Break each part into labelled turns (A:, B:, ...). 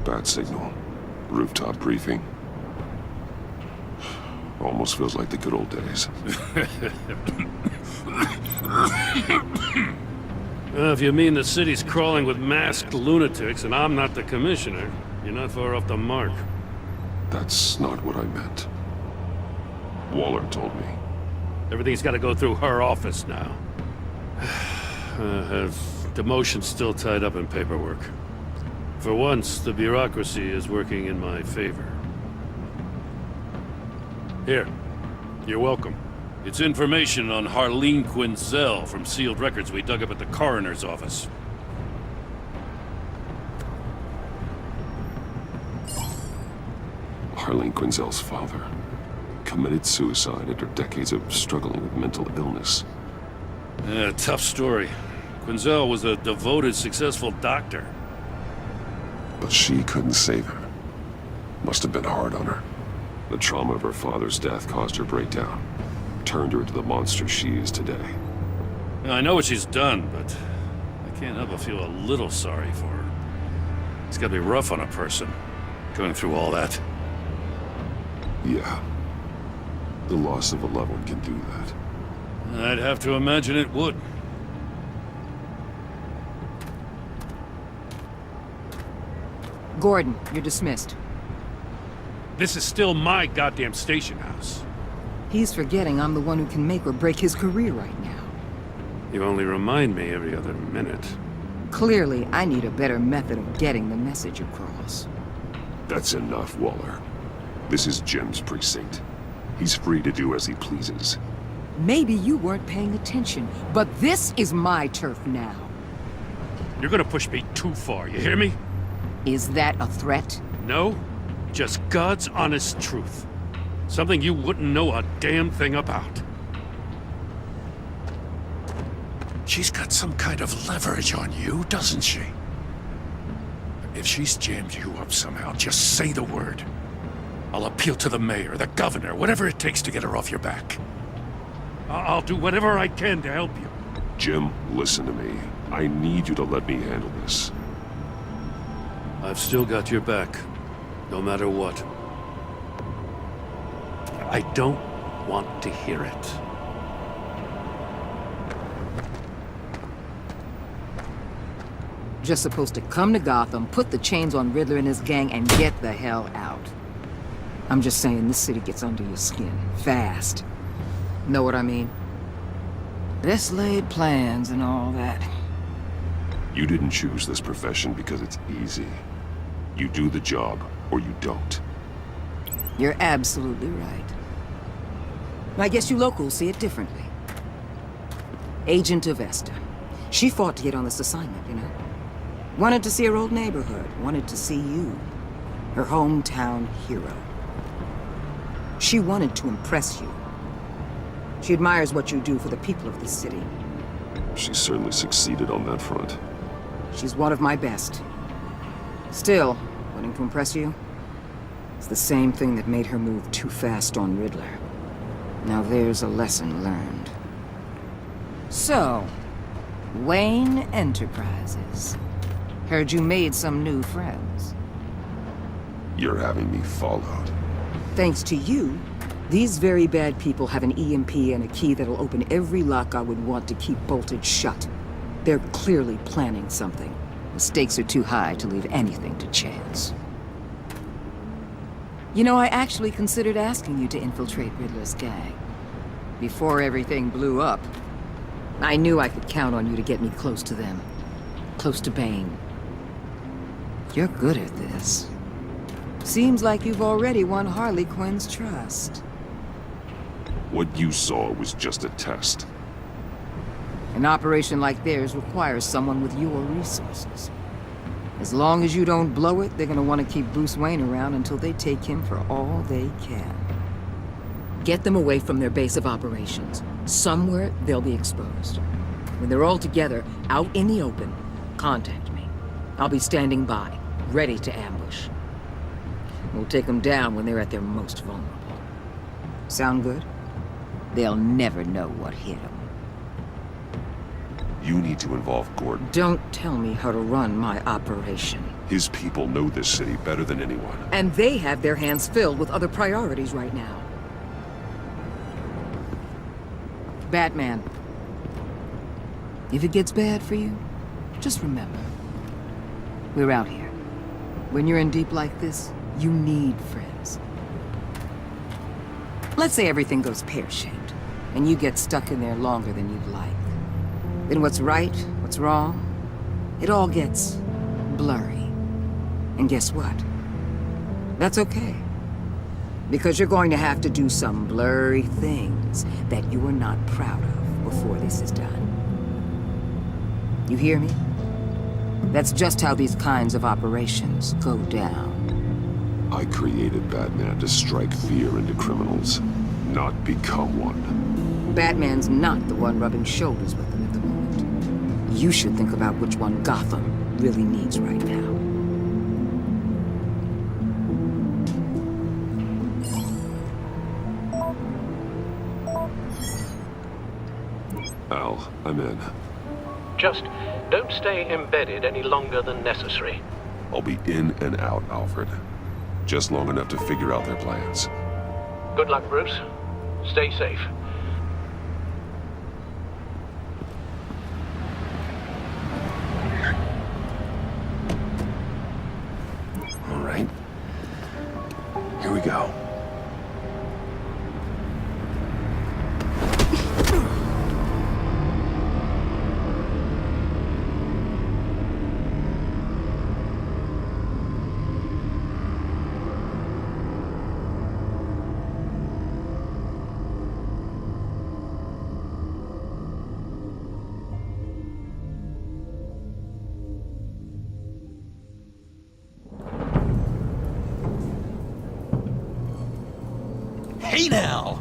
A: bat signal. Rooftop briefing. Almost feels like the good old days.
B: If you mean the city's crawling with masked lunatics and I'm not the commissioner, you're not far off the mark.
A: That's not what I meant. Waller told me.
B: Everything's got to go through her office now. Have demotion's still tied up in paperwork. For once, the bureaucracy is working in my favor. Here. You're welcome. It's information on Harleen Quinzel from sealed records we dug up at the coroner's office.
A: Harleen Quinzel's father committed suicide after decades of struggling with mental illness.
B: Yeah, tough story. Quinzel was a devoted, successful doctor.
A: But she couldn't save him. Must have been hard on her. The trauma of her father's death caused her breakdown. Turned her into the monster she is today.
B: I know what she's done, but I can't help but feel a little sorry for her. It's gotta be rough on a person, going through all that.
A: Yeah. The loss of a loved one can do that.
B: I'd have to imagine it would.
C: Gordon, you're dismissed.
B: This is still my goddamn station house.
C: He's forgetting I'm the one who can make or break his career right now.
B: You only remind me every other minute.
C: Clearly, I need a better method of getting the message across.
A: That's enough, Waller. This is Jim's precinct. He's free to do as he pleases.
C: Maybe you weren't paying attention, but this is my turf now.
B: You're gonna push me too far, you hear me?
C: Is that a threat?
B: No, just God's honest truth. Something you wouldn't know a damn thing about.
D: She's got some kind of leverage on you, doesn't she? If she's jammed you up somehow, just say the word. I'll appeal to the mayor, the governor, whatever it takes to get her off your back.
B: I'll do whatever I can to help you.
A: Jim, listen to me. I need you to let me handle this.
B: I've still got your back, no matter what. I don't want to hear it.
C: Just supposed to come to Gotham, put the chains on Riddler and his gang, and get the hell out. I'm just saying, this city gets under your skin. Fast. Know what I mean? Best laid plans and all that.
A: You didn't choose this profession because it's easy. You do the job, or you don't.
C: You're absolutely right. I guess you locals see it differently. Agent Avesta. She fought to get on this assignment, you know? Wanted to see her old neighborhood. Wanted to see you. Her hometown hero. She wanted to impress you. She admires what you do for the people of this city.
A: She certainly succeeded on that front.
C: She's one of my best. Still, wanting to impress you? It's the same thing that made her move too fast on Riddler. Now there's a lesson learned. So, Wayne Enterprises. Heard you made some new friends.
A: You're having me followed.
C: Thanks to you, these very bad people have an EMP and a key that'll open every lock I would want to keep bolted shut. They're clearly planning something. The stakes are too high to leave anything to chance. You know, I actually considered asking you to infiltrate Riddler's gang. Before everything blew up, I knew I could count on you to get me close to them. Close to Bane. You're good at this. Seems like you've already won Harley Quinn's trust.
A: What you saw was just a test.
C: An operation like theirs requires someone with your resources. As long as you don't blow it, they're gonna want to keep Bruce Wayne around until they take him for all they can. Get them away from their base of operations. Somewhere they'll be exposed. When they're all together, out in the open, contact me. I'll be standing by, ready to ambush. We'll take them down when they're at their most vulnerable. Sound good? They'll never know what hit them.
A: You need to involve Gordon.
C: Don't tell me how to run my operation.
A: His people know this city better than anyone.
C: And they have their hands filled with other priorities right now. Batman. If it gets bad for you, just remember. We're out here. When you're in deep like this, you need friends. Let's say everything goes pear-shaped, and you get stuck in there longer than you'd like. Then what's right, what's wrong, it all gets blurry. And guess what? That's okay. Because you're going to have to do some blurry things that you are not proud of before this is done. You hear me? That's just how these kinds of operations go down.
A: I created Batman to strike fear into criminals, not become one.
C: Batman's not the one rubbing shoulders with them at the moment. You should think about which one Gotham really needs right now.
A: Al, I'm in.
E: Just don't stay embedded any longer than necessary.
A: I'll be in and out, Alfred. Just long enough to figure out their plans.
E: Good luck, Bruce. Stay safe.
A: All right. Here we go.
F: Hey now!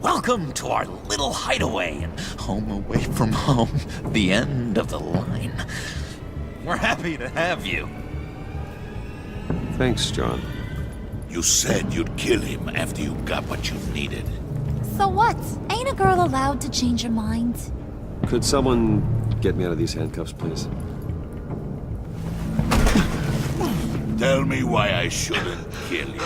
F: Welcome to our little hideaway and home away from home, the end of the line. We're happy to have you.
A: Thanks, John.
D: You said you'd kill him after you got what you needed.
G: So what? Ain't a girl allowed to change her mind?
H: Could someone get me out of these handcuffs, please?
D: Tell me why I shouldn't kill you.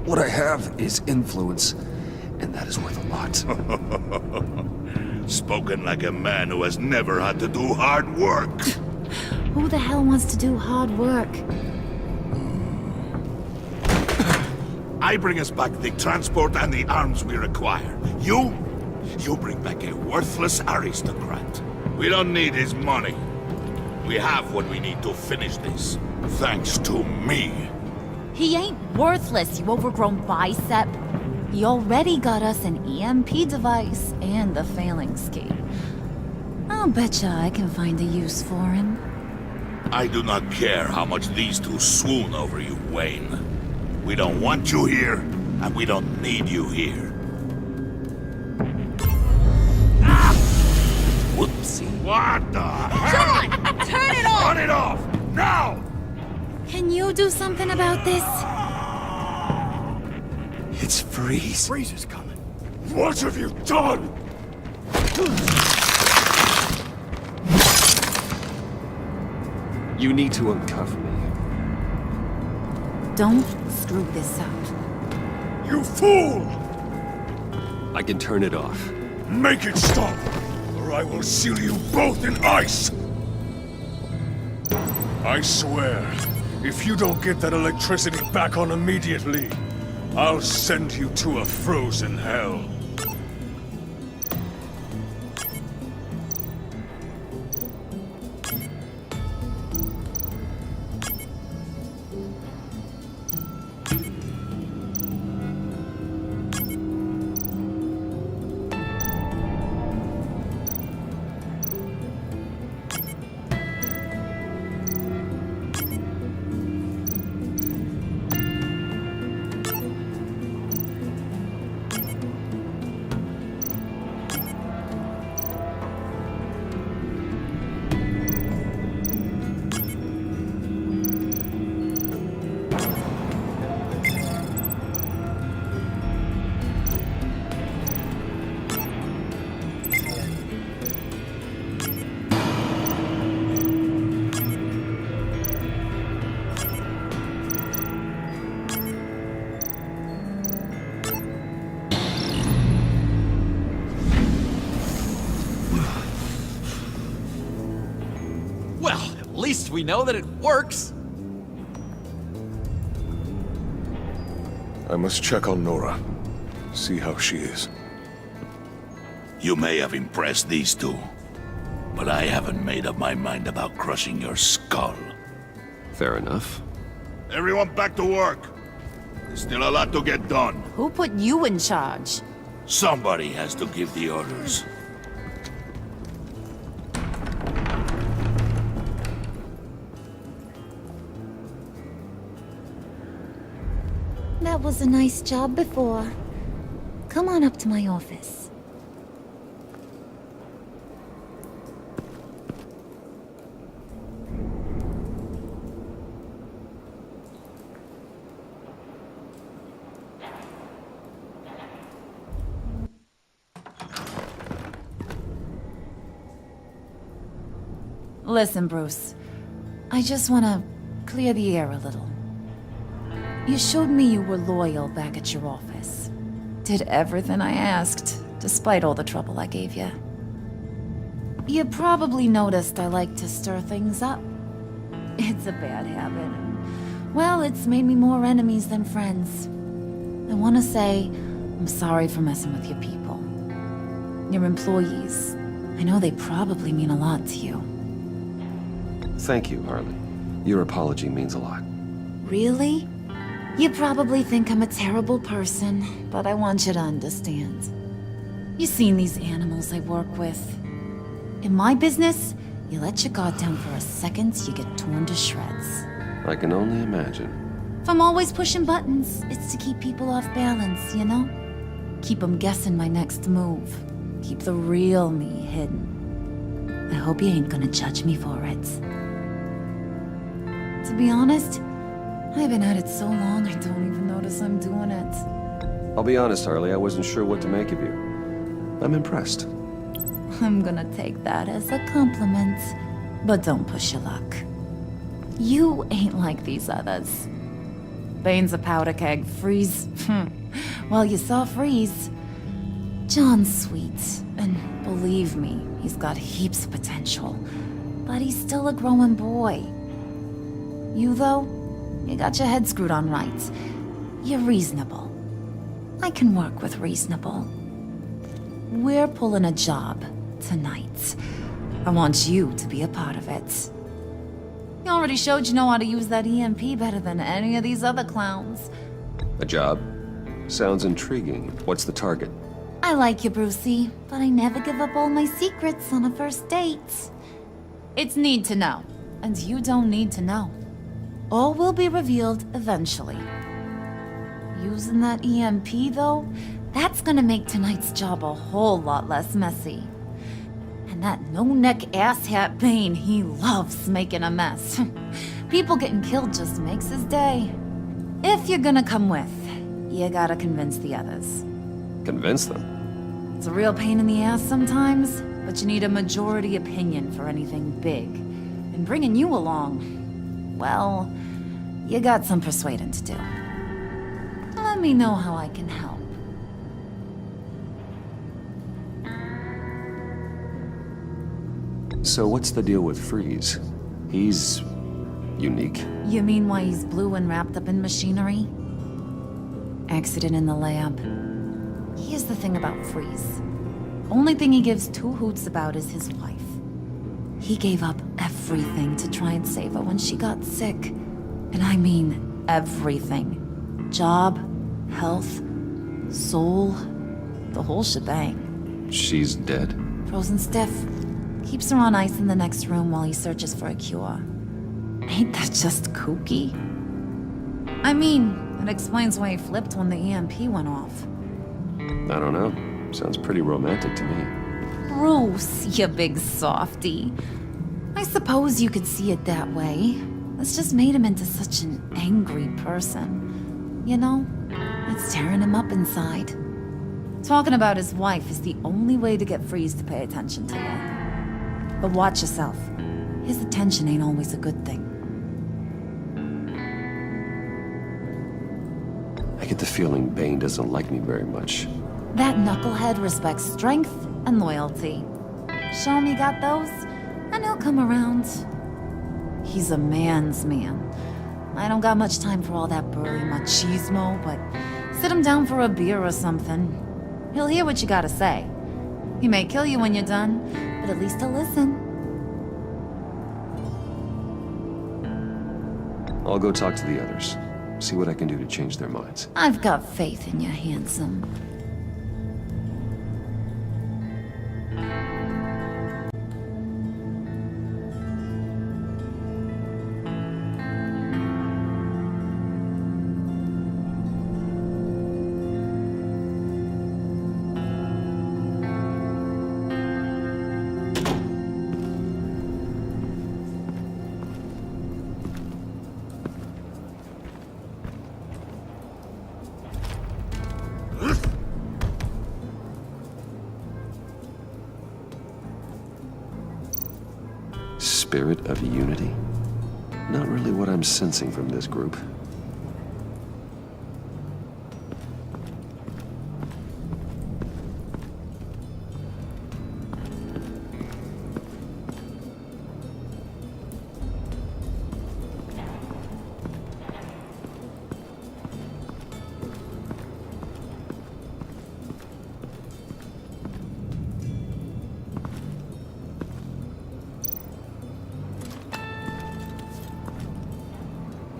H: What I have is influence, and that is worth a lot.
D: Spoken like a man who has never had to do hard work.
G: Who the hell wants to do hard work?
D: I bring us back the transport and the arms we require. You bring back a worthless aristocrat. We don't need his money. We have what we need to finish this. Thanks to me.
G: He ain't worthless, you overgrown bicep. He already got us an EMP device and the phalanx key. I'll betcha I can find a use for him.
D: I do not care how much these two swoon over you, Wayne. We don't want you here, and we don't need you here. Ah! Whoopsie. What the hell?
G: John! Turn it off!
D: Turn it off! Now!
G: Can you do something about this?
H: It's Freeze.
D: Freeze is coming. What have you done?
H: You need to uncuff me.
G: Don't screw this up.
D: You fool!
H: I can turn it off.
D: Make it stop, or I will seal you both in ice! I swear, if you don't get that electricity back on immediately, I'll send you to a frozen hell.
F: least we know that it works.
I: I must check on Nora. See how she is.
J: You may have impressed these two, but I haven't made up my mind about crushing your skull.
A: Fair enough.
J: Everyone back to work. There's still a lot to get done.
G: Who put you in charge?
J: Somebody has to give the orders.
G: That was a nice job before. Come on up to my office. Listen, Bruce. I just want to clear the air a little. You showed me you were loyal back at your office. Did everything I asked, despite all the trouble I gave you. You probably noticed I like to stir things up. It's a bad habit. Well, it's made me more enemies than friends. I want to say I'm sorry for messing with your people. Your employees. I know they probably mean a lot to you.
A: Thank you, Harley. Your apology means a lot.
G: Really? You probably think I'm a terrible person, but I want you to understand. You've seen these animals I work with. In my business, you let your guard down for a second, you get torn to shreds.
A: I can only imagine.
G: If I'm always pushing buttons, it's to keep people off balance, you know? Keep them guessing my next move. Keep the real me hidden. I hope you ain't gonna judge me for it. To be honest, I've been at it so long I don't even notice I'm doing it.
A: I'll be honest, Harley, I wasn't sure what to make of you. I'm impressed.
G: I'm gonna take that as a compliment, but don't push your luck. You ain't like these others. Bane's a powder keg, Freeze. Well, you saw Freeze. John's sweet, and believe me, he's got heaps of potential. But he's still a growing boy. You, though, you got your head screwed on right. You're reasonable. I can work with reasonable. We're pulling a job tonight. I want you to be a part of it. You already showed you know how to use that EMP better than any of these other clowns.
A: A job? Sounds intriguing. What's the target?
G: I like you, Brucey, but I never give up all my secrets on a first date. It's need to know, and you don't need to know. All will be revealed eventually. Using that EMP, though, that's gonna make tonight's job a whole lot less messy. And that no-neck asshat Bane, he loves making a mess. People getting killed just makes his day. If you're gonna come with, you gotta convince the others.
A: Convince them?
G: It's a real pain in the ass sometimes, but you need a majority opinion for anything big. And bringing you along, well, you got some persuading to do. Let me know how I can help.
A: So what's the deal with Freeze? He's unique?
G: You mean why he's blue and wrapped up in machinery? Accident in the lab. Here's the thing about Freeze. Only thing he gives two hoots about is his wife. He gave up everything to try and save her when she got sick. And I mean everything. Job, health, soul, the whole shebang.
A: She's dead?
G: Frozen stiff. Keeps her on ice in the next room while he searches for a cure. Ain't that just kooky? I mean, it explains why he flipped when the EMP went off.
A: I don't know. Sounds pretty romantic to me.
G: Bruce, you big softy. I suppose you could see it that way. It's just made him into such an angry person. You know, it's tearing him up inside. Talking about his wife is the only way to get Freeze to pay attention to you. But watch yourself. His attention ain't always a good thing.
A: I get the feeling Bane doesn't like me very much.
G: That knucklehead respects strength and loyalty. Show him you got those, and he'll come around. He's a man's man. I don't got much time for all that burly machismo, but sit him down for a beer or something. He'll hear what you gotta say. He may kill you when you're done, but at least he'll listen.
H: I'll go talk to the others. See what I can do to change their minds.
G: I've got faith in you, handsome.
H: Spirit of unity? Not really what I'm sensing from this group.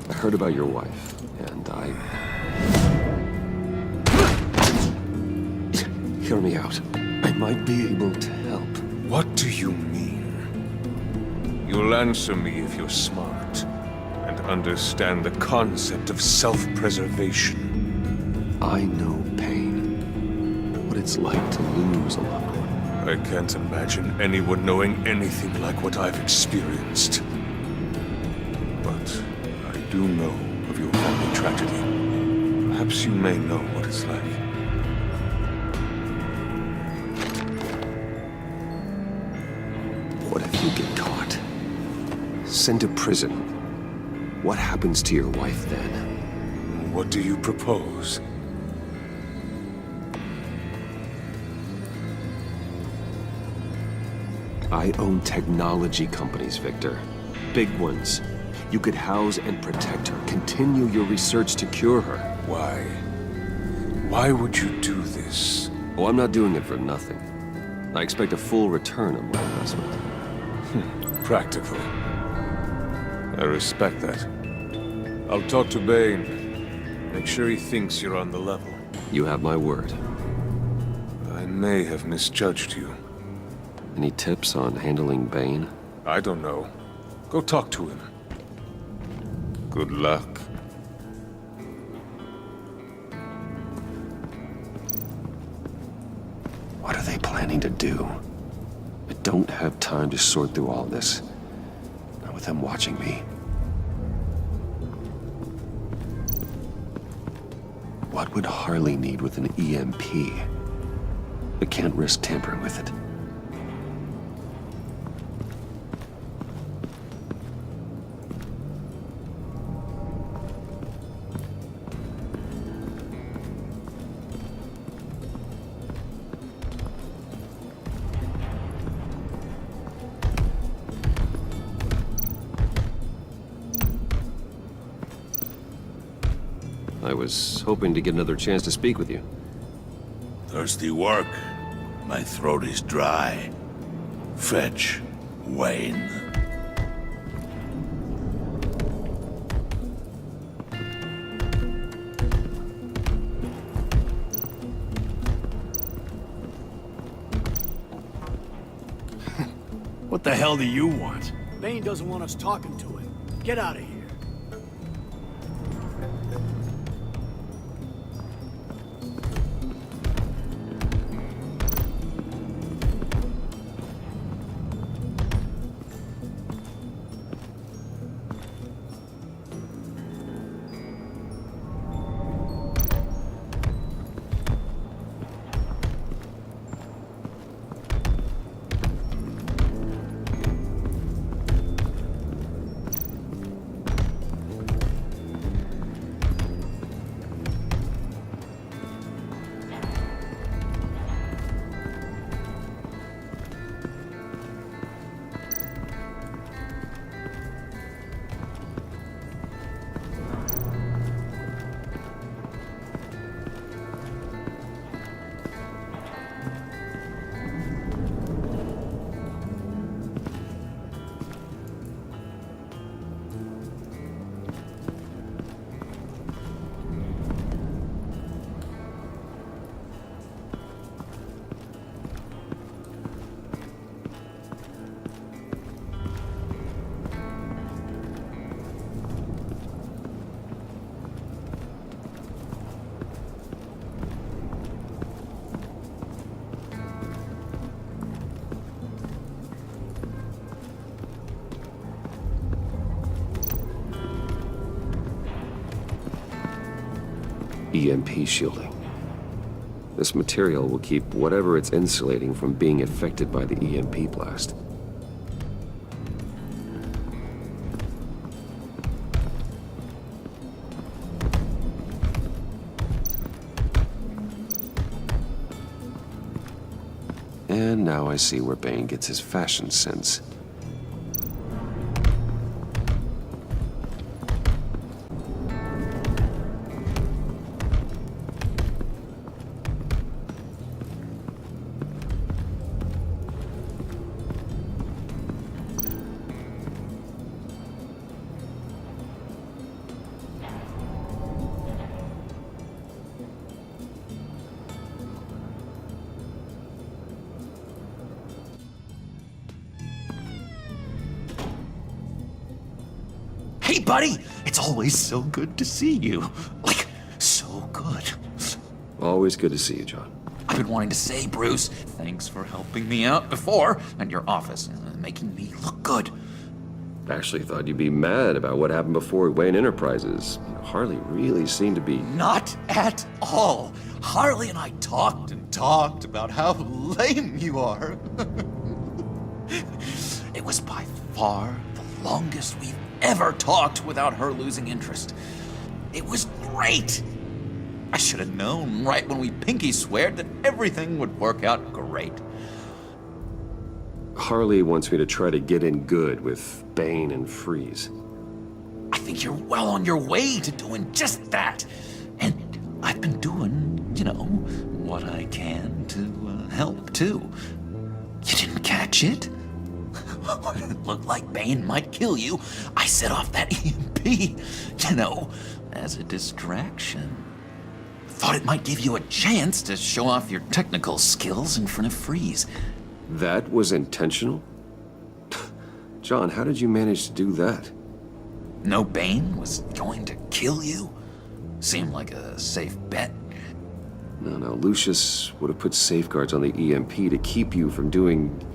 H: I heard about your wife, and Hear me out. I might be able to help.
I: What do you mean? You'll answer me if you're smart and understand the concept of self-preservation.
H: I know pain. What it's like to lose a loved one.
I: I can't imagine anyone knowing anything like what I've experienced. But I do know of your family tragedy. Perhaps you may know what it's like.
H: What if you get caught? Sent to prison? What happens to your wife then?
I: What do you propose?
H: I own technology companies, Victor. Big ones. You could house and protect her. Continue your research to cure her.
I: Why? Why would you do this?
H: Oh, I'm not doing it for nothing. I expect a full return on my investment.
I: Practical. I respect that. I'll talk to Bane. Make sure he thinks you're on the level.
H: You have my word.
I: I may have misjudged you.
H: Any tips on handling Bane?
I: I don't know. Go talk to him. Good luck.
H: What are they planning to do? I don't have time to sort through all this. Not with them watching me. What would Harley need with an EMP? I can't risk tampering with it. I was hoping to get another chance to speak with you.
J: Thirsty work? My throat is dry. Fetch, Wayne.
K: What the hell do you want? Bane doesn't want us talking to him. Get out of here.
H: EMP shielding. This material will keep whatever it's insulating from being affected by the EMP blast. And now I see where Bane gets his fashion sense.
F: Hey, buddy! It's always so good to see you. Like, so good.
H: Always good to see you, John.
F: I've been wanting to say, Bruce, thanks for helping me out before at your office, making me look good.
H: Actually thought you'd be mad about what happened before Wayne Enterprises. Harley really seemed to be...
F: Not at all. Harley and I talked and talked about how lame you are. It was by far the longest we've ever talked without her losing interest. It was great. I should have known right when we pinky sweared that everything would work out great.
H: Harley wants me to try to get in good with Bane and Freeze.
F: I think you're well on your way to doing just that. And I've been doing, you know, what I can to help too. You didn't catch it? It looked like Bane might kill you. I set off that EMP, you know, as a distraction. Thought it might give you a chance to show off your technical skills in front of Freeze.
H: That was intentional? John, how did you manage to do that?
F: No, Bane was going to kill you? Seemed like a safe bet.
H: No, Lucius would have put safeguards on the EMP to keep you from doing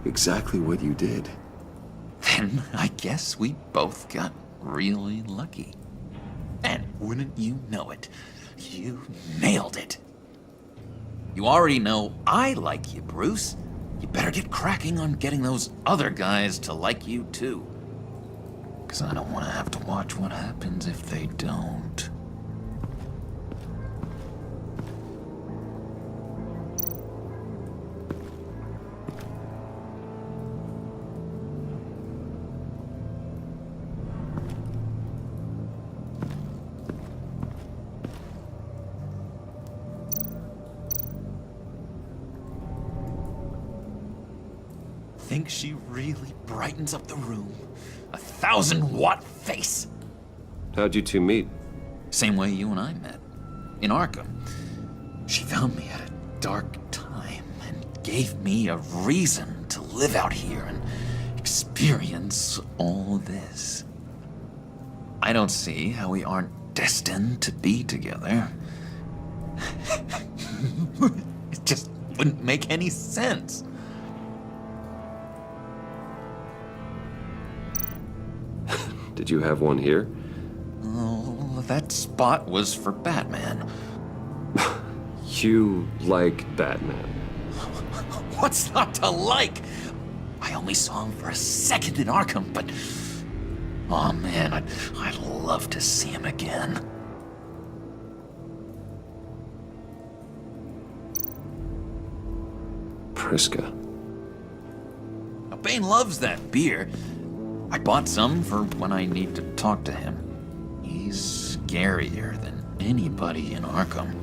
H: exactly what you did.
F: Then I guess we both got really lucky. And wouldn't you know it, you nailed it. You already know I like you, Bruce. You better get cracking on getting those other guys to like you too. 'Cause I don't want to have to watch what happens if they don't. Think she really brightens up the room. 1,000-watt face.
H: How'd you two meet?
F: Same way you and I met. In Arkham. She found me at a dark time and gave me a reason to live out here and experience all this. I don't see how we aren't destined to be together. It just wouldn't make any sense.
H: Did you have one here?
F: Oh, that spot was for Batman.
H: You like Batman?
F: What's not to like? I only saw him for a second in Arkham, but... oh man, I'd love to see him again.
H: Priska.
F: Now, Bane loves that beer. I bought some for when I need to talk to him. He's scarier than anybody in Arkham.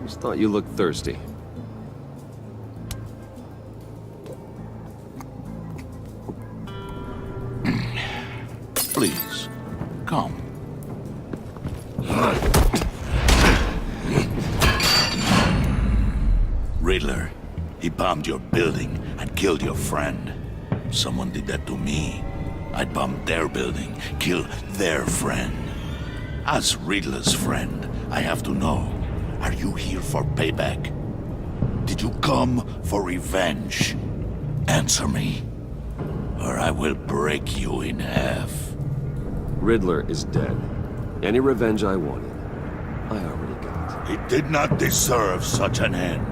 H: Just thought you looked thirsty.
J: Please, come. Riddler, he bombed your building and killed your friend. Someone did that to me. I'd bomb their building, kill their friend. As Riddler's friend, I have to know, are you here for payback? Did you come for revenge? Answer me, or I will break you in half.
H: Riddler is dead. Any revenge I wanted, I already got.
J: He did not deserve such an end.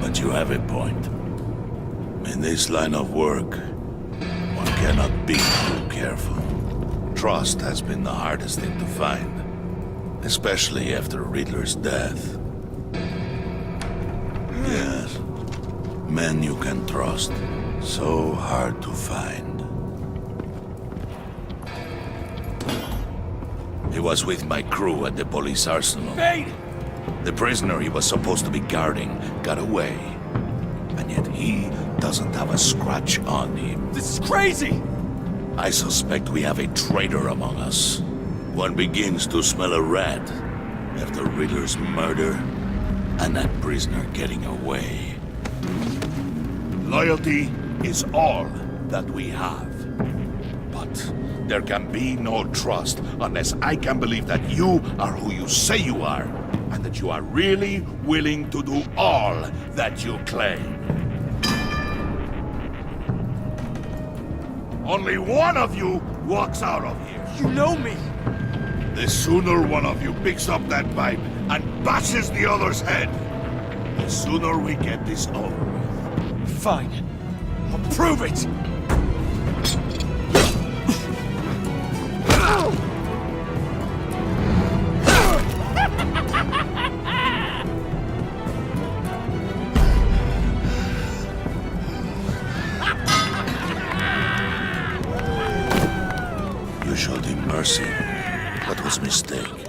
J: But you have a point. In this line of work, one cannot be too careful. Trust has been the hardest thing to find, especially after Riddler's death. Yes, men you can trust, so hard to find. He was with my crew at the police arsenal.
K: Bane!
J: The prisoner he was supposed to be guarding got away. And yet he doesn't have a scratch on him.
K: This is crazy!
J: I suspect we have a traitor among us. One begins to smell a rat after Riddler's murder and that prisoner getting away. Loyalty is all that we have. But there can be no trust unless I can believe that you are who you say you are, and that you are really willing to do all that you claim. Only one of you walks out of here.
K: You know me!
J: The sooner one of you picks up that pipe and bashes the other's head, the sooner we get this over with.
K: Fine. I'll prove it!
J: You showed him mercy. That was a mistake.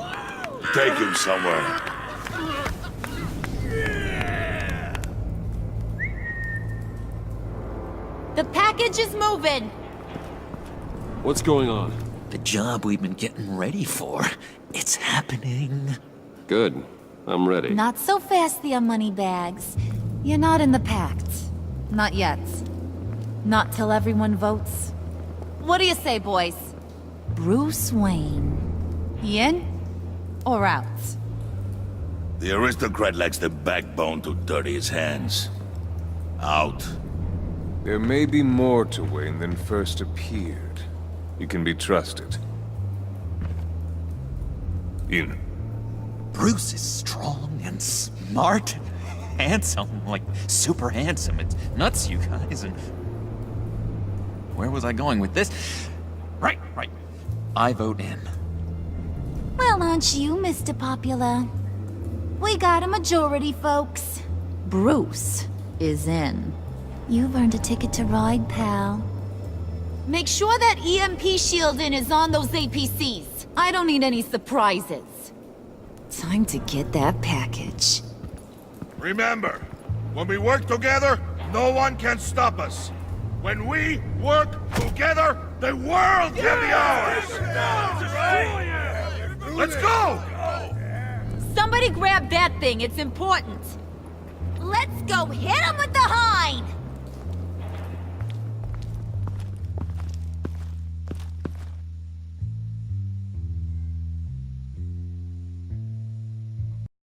J: Take him somewhere.
G: The package is moving!
H: What's going on?
F: The job we've been getting ready for. It's happening.
H: Good. I'm ready.
G: Not so fast, the Moneybags. You're not in the Pact. Not yet. Not till everyone votes. What do you say, boys? Bruce Wayne. He in? Or out?
J: The aristocrat lacks the backbone to dirty his hands. Out.
I: There may be more to Wayne than first appeared. You can be trusted. In.
F: Bruce is strong and smart and handsome, like super handsome. It's nuts, you guys. And where was I going with this? Right. I vote in.
G: Well, aren't you, Mr. Popular? We got a majority, folks. Bruce is in. You've earned a ticket to ride, pal. Make sure that EMP shielding is on those APCs. I don't need any surprises. Time to get that package.
J: Remember, when we work together, no one can stop us. When we work together, the world can be ours! Let's go!
G: Somebody grab that thing, it's important. Let's go hit him with the